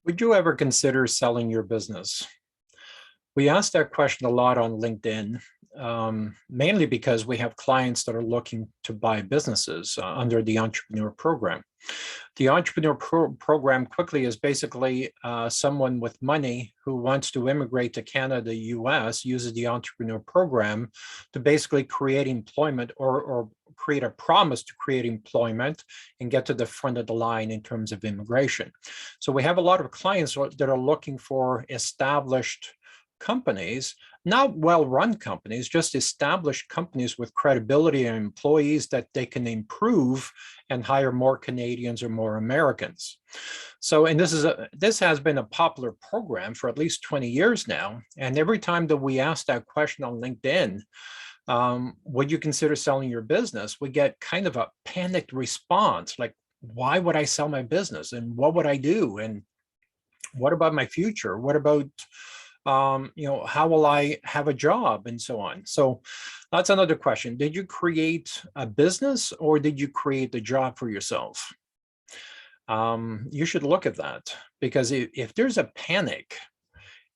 Would you ever consider selling your business? We ask that question a lot on LinkedIn, mainly because we have clients that are looking to buy businesses under the Entrepreneur Program. The Entrepreneur Program quickly is basically someone with money who wants to immigrate to Canada, US, uses the Entrepreneur Program to basically create employment or create a promise to create employment and get to the front of the line in terms of immigration. So we have a lot of clients that are looking for established companies, not well-run companies, just established companies with credibility and employees that they can improve and hire more Canadians or more Americans. So, and this has been a popular program for at least 20 years now. And every time that we ask that question on LinkedIn, would you consider selling your business? We get kind of a panicked response, like, why would I sell my business? And what would I do? And what about my future? What about how will I have a job and so on? So that's another question. Did you create a business or did you create a job for yourself? You should look at that, because if there's a panic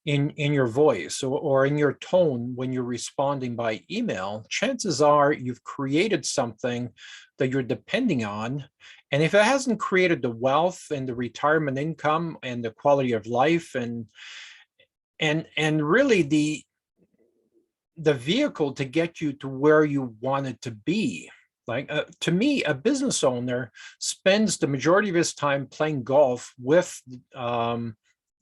in your voice or in your tone when you're responding by email, chances are you've created something that you're depending on. And if it hasn't created the wealth and the retirement income and the quality of life and really the vehicle to get you to where you want it to be. Like to me, a business owner spends the majority of his time playing golf with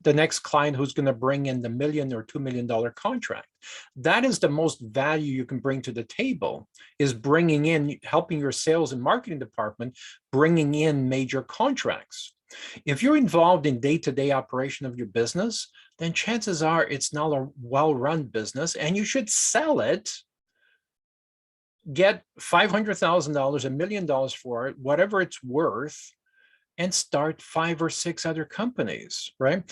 the next client who's going to bring in the $1 million or $2 million contract. That is the most value you can bring to the table, is bringing in, helping your sales and marketing department, bringing in major contracts. If you're involved in day-to-day operation of your business, then chances are it's not a well-run business and you should sell it, get $500,000, $1 million for it, whatever it's worth, and start 5 or 6 other companies, right?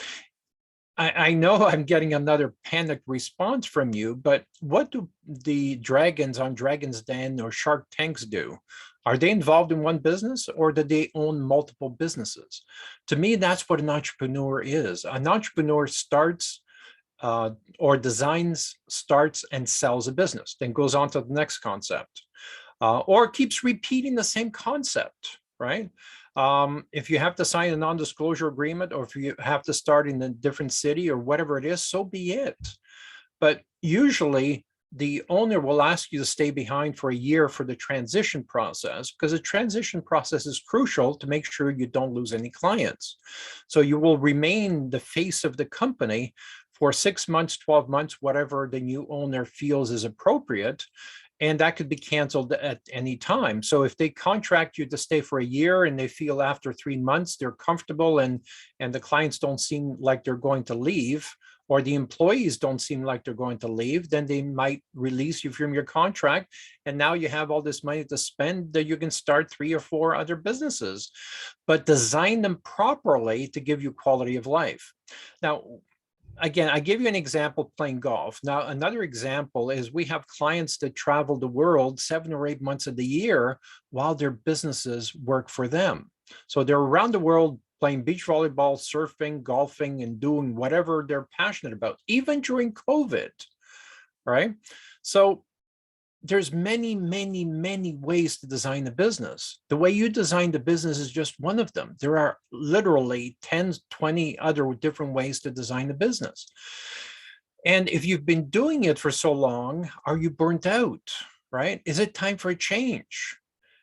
I know I'm getting another panicked response from you, but what do the dragons on Dragon's Den or Shark Tanks do? Are they involved in one business, or do they own multiple businesses? To me, that's what an entrepreneur is. An entrepreneur starts or designs, starts, and sells a business, then goes on to the next concept, or keeps repeating the same concept, right? If you have to sign a non-disclosure agreement, or if you have to start in a different city or whatever it is, so be it. But usually the owner will ask you to stay behind for a year for the transition process, because the transition process is crucial to make sure you don't lose any clients. So you will remain the face of the company for 6 months, 12 months, whatever the new owner feels is appropriate. And that could be canceled at any time. So if they contract you to stay for a year and they feel after 3 months they're comfortable and the clients don't seem like they're going to leave, or the employees don't seem like they're going to leave, then they might release you from your contract. And now you have all this money to spend that you can start 3 or 4 other businesses, but design them properly to give you quality of life. Now, again, I give you an example playing golf. Now, another example is we have clients that travel the world 7 or 8 months of the year while their businesses work for them. So they're around the world playing beach volleyball, surfing, golfing, and doing whatever they're passionate about, even during COVID, right? So there's many ways to design a business. The way you design the business is just one of them. There are literally 10, 20 other different ways to design a business. And if you've been doing it for so long, are you burnt out, right? Is it time for a change?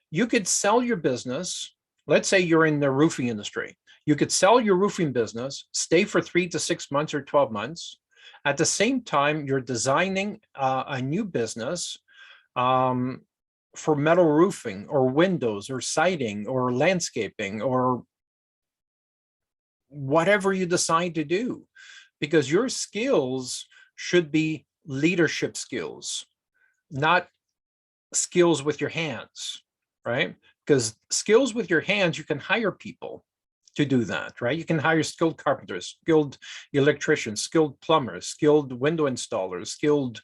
You could sell your business. Let's say you're in the roofing industry. You could sell your roofing business, stay for 3 to 6 months or 12 months. At the same time, you're designing a new business for metal roofing or windows or siding or landscaping or whatever you decide to do, because your skills should be leadership skills, not skills with your hands, right? Because skills with your hands, you can hire people to do that, right? You can hire skilled carpenters, skilled electricians, skilled plumbers, skilled window installers, skilled,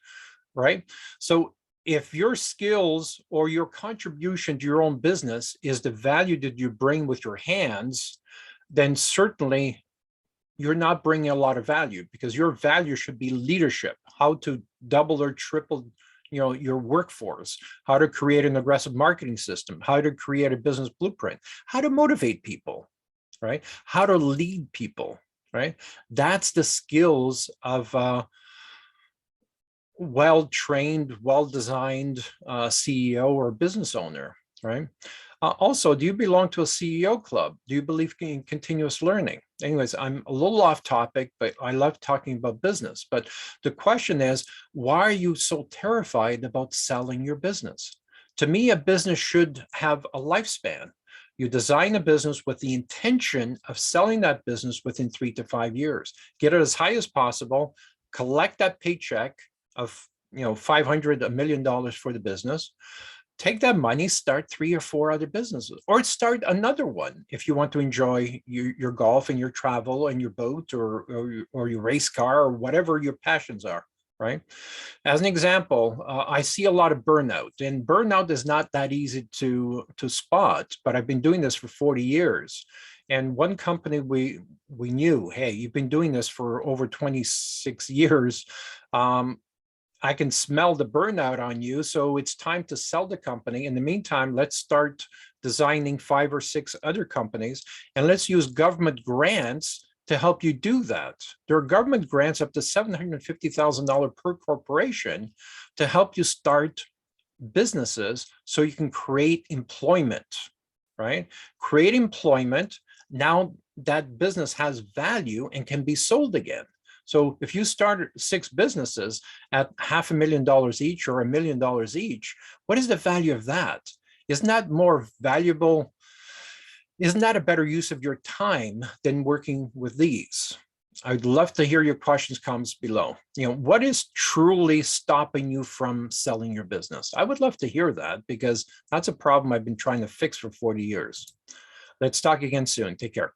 right? So if your skills or your contribution to your own business is the value that you bring with your hands, then certainly you're not bringing a lot of value, because your value should be leadership, how to double or triple your workforce, how to create an aggressive marketing system, how to create a business blueprint, how to motivate people, right? How to lead people, right? That's the skills of well-trained, well-designed CEO or business owner, right? Also, do you belong to a CEO club? Do you believe in continuous learning? Anyways, I'm a little off topic, but I love talking about business. But the question is, why are you so terrified about selling your business? To me, a business should have a lifespan. You design a business with the intention of selling that business within 3 to 5 years. Get it as high as possible, collect that paycheck of $500, $1 million for the business. Take that money, start 3 or 4 other businesses, or start another one if you want to enjoy your golf and your travel and your boat or your race car or whatever your passions are, right? As an example, I see a lot of burnout, and burnout is not that easy to spot, but I've been doing this for 40 years. And one company we knew, hey, you've been doing this for over 26 years. I can smell the burnout on you, so it's time to sell the company. In the meantime, let's start designing 5 or 6 other companies, and let's use government grants to help you do that. There are government grants up to $750,000 per corporation to help you start businesses so you can create employment, right? Create employment. Now that business has value and can be sold again. So if you start 6 businesses at $500,000 each or $1 million each, what is the value of that? Isn't that more valuable? Isn't that a better use of your time than working with these? I'd love to hear your questions, comments below. What is truly stopping you from selling your business? I would love to hear that, because that's a problem I've been trying to fix for 40 years. Let's talk again soon. Take care.